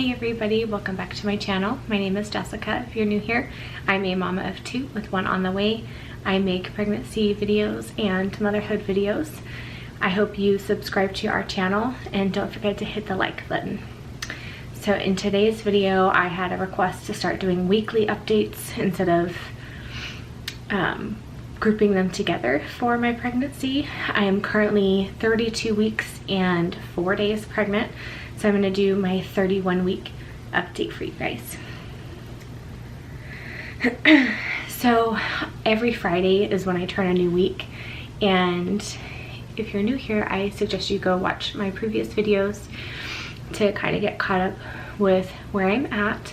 Hey everybody, welcome back to my channel. My name is Jessica. If you're new here, I'm a mama of two with one on the way. I make pregnancy videos and motherhood videos. I hope you subscribe to our channel and don't forget to hit the like button. So in today's video, I had a request to start doing weekly updates instead of grouping them together for my pregnancy. I am currently 32 weeks and 4 days pregnant. So I'm gonna do my 31-week update for you guys. So every Friday is when I turn a new week. And if you're new here, I suggest you go watch my previous videos to kind of get caught up with where I'm at.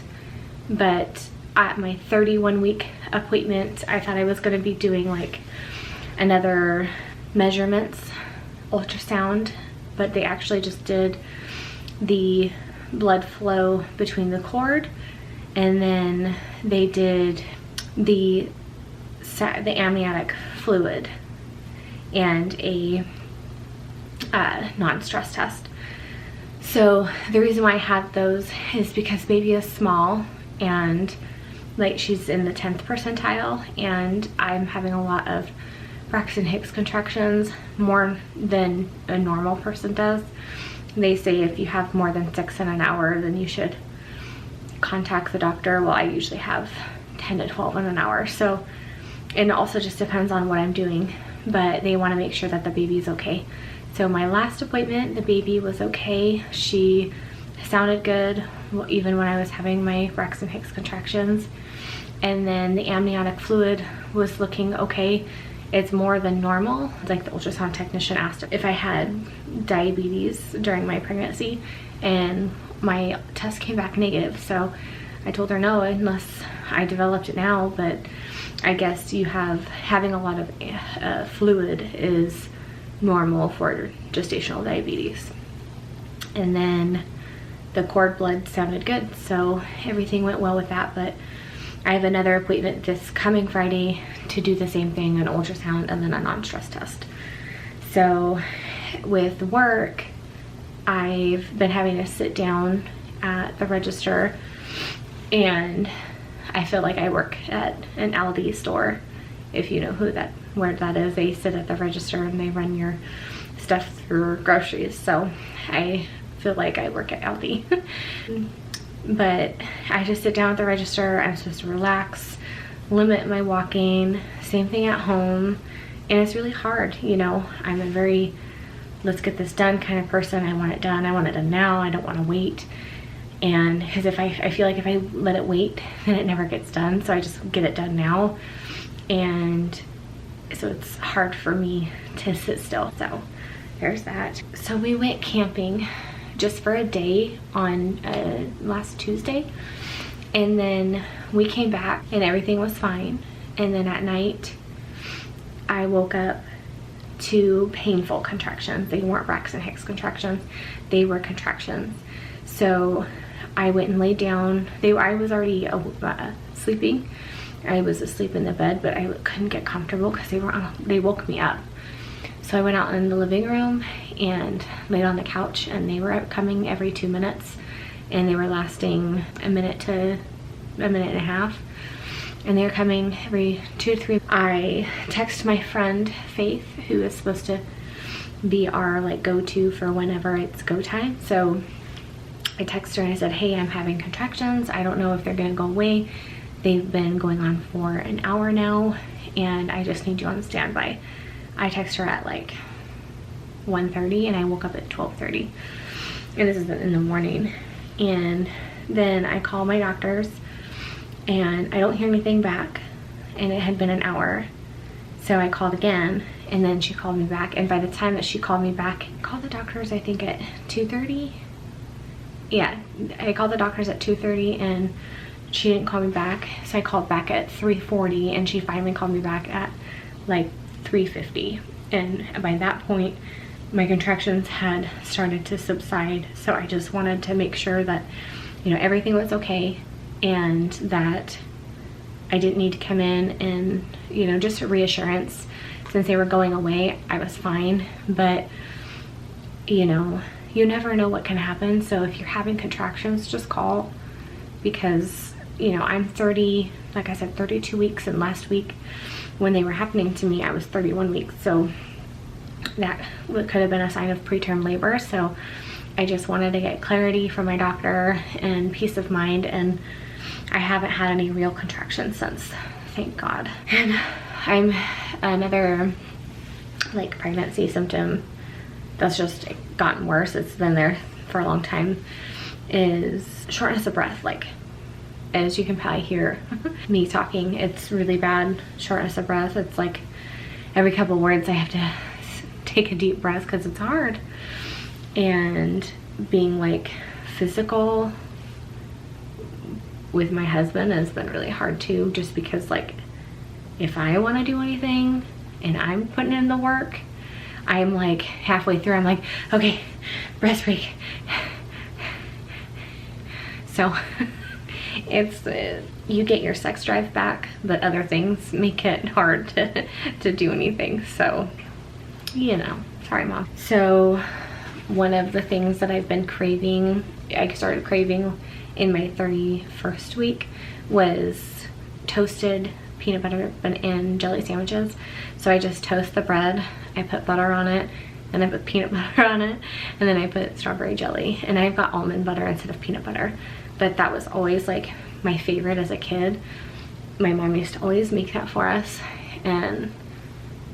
But at my 31-week appointment, I thought I was gonna be doing like another measurements ultrasound, but they actually just did the blood flow between the cord, and then they did the amniotic fluid and a non-stress test. So the reason why I had those is because baby is small and like she's in the 10th percentile, and I'm having a lot of Braxton Hicks contractions, more than a normal person does. They say if you have more than 6 in an hour, then you should contact the doctor. Well, I usually have 10 to 12 in an hour. So, and it also just depends on what I'm doing, but they want to make sure that the baby's okay. So my last appointment, the baby was okay. She sounded good, even when I was having my Braxton Hicks contractions. And then the amniotic fluid was looking okay. It's more than normal. Like the ultrasound technician asked if I had diabetes during my pregnancy, and my test came back negative. So I told her no, unless I developed it now, but I guess having a lot of fluid is normal for gestational diabetes. And then the cord blood sounded good, so everything went well with that. But I have another appointment this coming Friday to do the same thing, an ultrasound and then a non-stress test. So with work, I've been having to sit down at the register, and I feel like I work at an Aldi store. If you know where that is, they sit at the register and they run your stuff through groceries. So I feel like I work at Aldi. But I just sit down at the register. I'm supposed to relax, limit my walking, same thing at home. And it's really hard, you know. I'm a very let's get this done kind of person. I want it done. I want it done now. I don't want to wait. And because if I feel like if I let it wait, then it never gets done. So I just get it done now. And so it's hard for me to sit still. So there's that. So we went camping just for a day on last Tuesday, and then we came back and everything was fine. And then at night I woke up to painful contractions. They weren't Braxton Hicks contractions, they were contractions. So I went and laid down. I was already sleeping. I was asleep in the bed, but I couldn't get comfortable because they woke me up. So I went out in the living room and laid on the couch, and they were coming every 2 minutes, and they were lasting a minute to a minute and a half, and they were coming every 2 to 3. I text my friend Faith, who is supposed to be our like go-to for whenever it's go time. So I texted her and I said, hey, I'm having contractions. I don't know if they're gonna go away. They've been going on for an hour now, and I just need you on standby. I text her at like 1:30, and I woke up at 12:30, and this is in the morning. And then I call my doctors and I don't hear anything back, and it had been an hour. So I called again, and then she called me back, and by the time that she called me back, I called the doctors I think at 2:30. Yeah, I called the doctors at 2:30 and she didn't call me back. So I called back at 3:40, and she finally called me back at like 3:50. And by that point my contractions had started to subside. So I just wanted to make sure that, you know, everything was okay, and that I didn't need to come in, and, you know, just a reassurance. Since they were going away, I was fine. But, you know, you never know what can happen. So if you're having contractions, just call, because you know, I'm 30, like I said, 32 weeks, and last week when they were happening to me, I was 31 weeks. So that could have been a sign of preterm labor. So I just wanted to get clarity from my doctor and peace of mind, and I haven't had any real contractions since, thank God. And I'm another like pregnancy symptom that's just gotten worse, it's been there for a long time, is shortness of breath. Like, as you can probably hear me talking, it's really bad shortness of breath. It's like every couple words I have to take a deep breath because it's hard. And being like physical with my husband has been really hard too, just because like if I want to do anything and I'm putting in the work, I'm like halfway through, I'm like, okay, breath break. So it's you get your sex drive back, but other things make it hard to do anything. So, you know, sorry mom. So one of the things that I've been craving, I started craving in my 31st week, was toasted peanut butter and jelly sandwiches. So I just toast the bread, I put butter on it, and I put peanut butter on it, and then I put strawberry jelly, and I've got almond butter instead of peanut butter. But that was always like my favorite as a kid. My mom used to always make that for us, and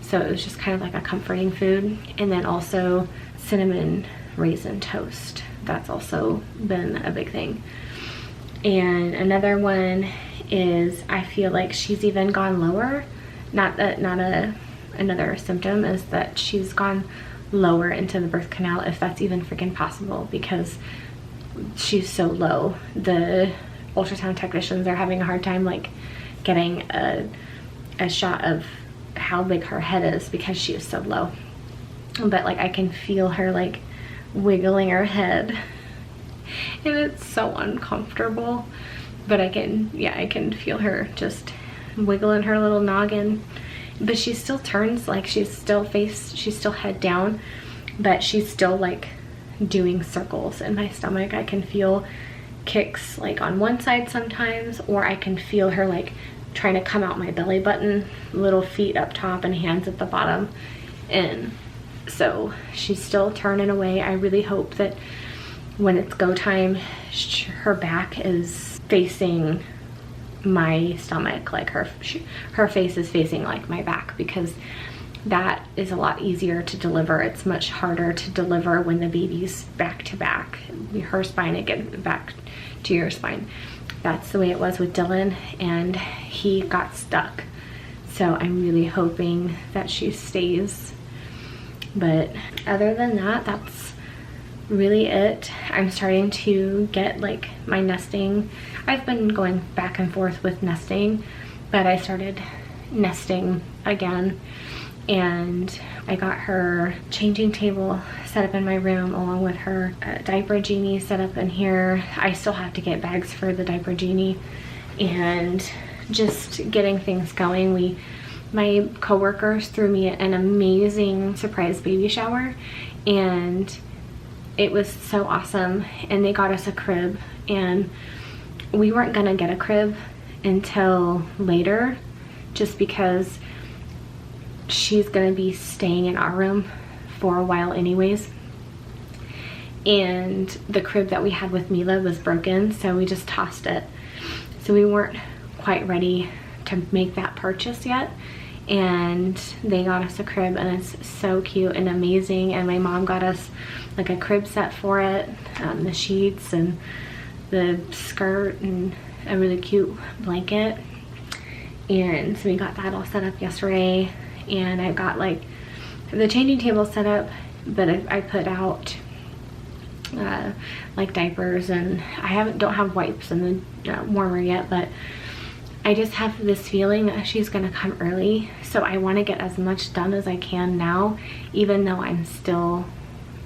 so it was just kind of like a comforting food. And then also cinnamon raisin toast, that's also been a big thing. And another one is, I feel like she's even gone lower. Another symptom is that she's gone lower into the birth canal, if that's even freaking possible, because she's so low. The ultrasound technicians are having a hard time like getting a shot of how big her head is because she is so low. But like I can feel her like wiggling her head, and it's so uncomfortable, but I can feel her just wiggling her little noggin. But she still turns, like she's still head down, but she's still like doing circles in my stomach. I can feel kicks like on one side sometimes, or I can feel her like trying to come out my belly button, little feet up top and hands at the bottom. And so she's still turning away. I really hope that when it's go time, her back is facing my stomach, like her face is facing like my back, because that is a lot easier to deliver. It's much harder to deliver when the baby's back to back, her spine again back to your spine. That's the way it was with Dylan, and he got stuck. So I'm really hoping that she stays. But other than that, that's really it. I'm starting to get like my nesting. I've been going back and forth with nesting, but I started nesting again, and I got her changing table set up in my room, along with her diaper genie set up in here. I still have to get bags for the diaper genie, and just getting things going. My coworkers threw me an amazing surprise baby shower, and it was so awesome. And they got us a crib, and we weren't gonna get a crib until later, just because she's gonna be staying in our room for a while anyways. And the crib that we had with Mila was broken, so we just tossed it. So we weren't quite ready to make that purchase yet. And they got us a crib, and it's so cute and amazing. And my mom got us like a crib set for it, the sheets and the skirt and a really cute blanket. And so we got that all set up yesterday, and I got like the changing table set up, but I put out like diapers, and I don't have wipes in the warmer yet, but I just have this feeling that she's gonna come early, so I want to get as much done as I can now, even though I'm still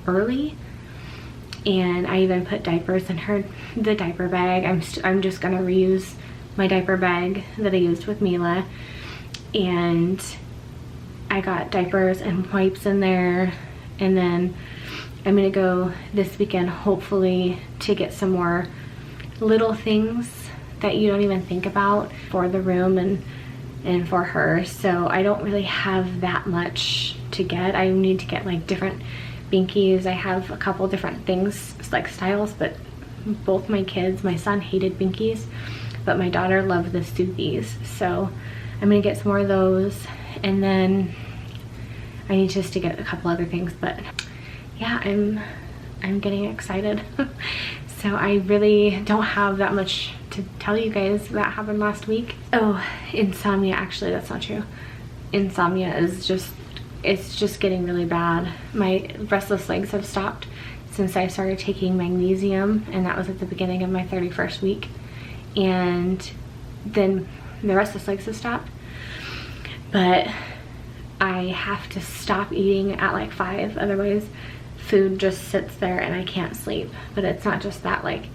early. And I even put diapers in the diaper bag. I'm just gonna reuse my diaper bag that I used with Mila, and I got diapers and wipes in there. And then I'm gonna go this weekend hopefully to get some more little things that you don't even think about for the room and for her. So I don't really have that much to get. I need to get like different binkies. I have a couple different things like styles, but both my kids, my son hated binkies, but my daughter loved the Soothies. So I'm gonna get some more of those, and then I need just to get a couple other things. But yeah, I'm getting excited. So I really don't have that much to tell you guys that happened last week. Oh, insomnia, actually that's not true. Insomnia is it's just getting really bad. My restless legs have stopped since I started taking magnesium, and that was at the beginning of my 31st week. And then the restless legs have stopped. But I have to stop eating at like 5, otherwise food just sits there and I can't sleep. But it's not just that. Like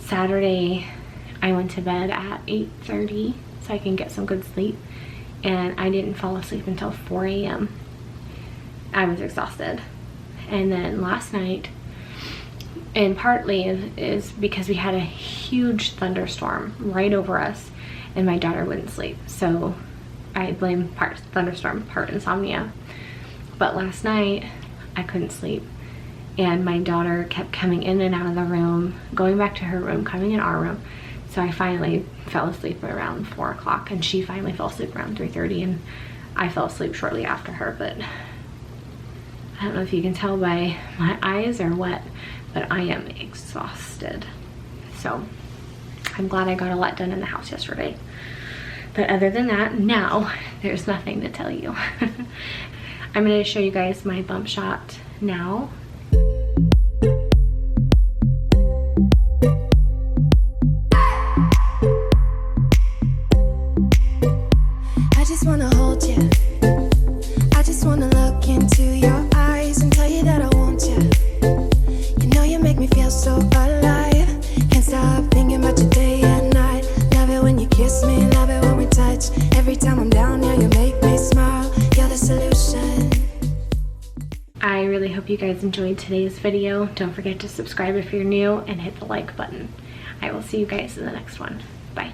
Saturday I went to bed at 8:30 so I can get some good sleep, and I didn't fall asleep until 4 a.m. I was exhausted. And then last night, and partly is because we had a huge thunderstorm right over us and my daughter wouldn't sleep. So I blame part thunderstorm, part insomnia. But last night I couldn't sleep, and my daughter kept coming in and out of the room, going back to her room, coming in our room. So I finally fell asleep around 4 o'clock, and she finally fell asleep around 3:30, and I fell asleep shortly after her. But I don't know if you can tell by my eyes or what, but I am exhausted. So I'm glad I got a lot done in the house yesterday. But other than that, now there's nothing to tell you. I'm going to show you guys my bump shot now. I just want to hold you. I just want to look into your eyes and tell you that I want you. You know you make me feel so alive. Can't stop thinking about you day and night. Love it when you kiss me, love it when we touch. Every time I'm down here, you make me smile. You're the solution. I really hope you guys enjoyed today's video. Don't forget to subscribe if you're new and hit the like button. I will see you guys in the next one. Bye.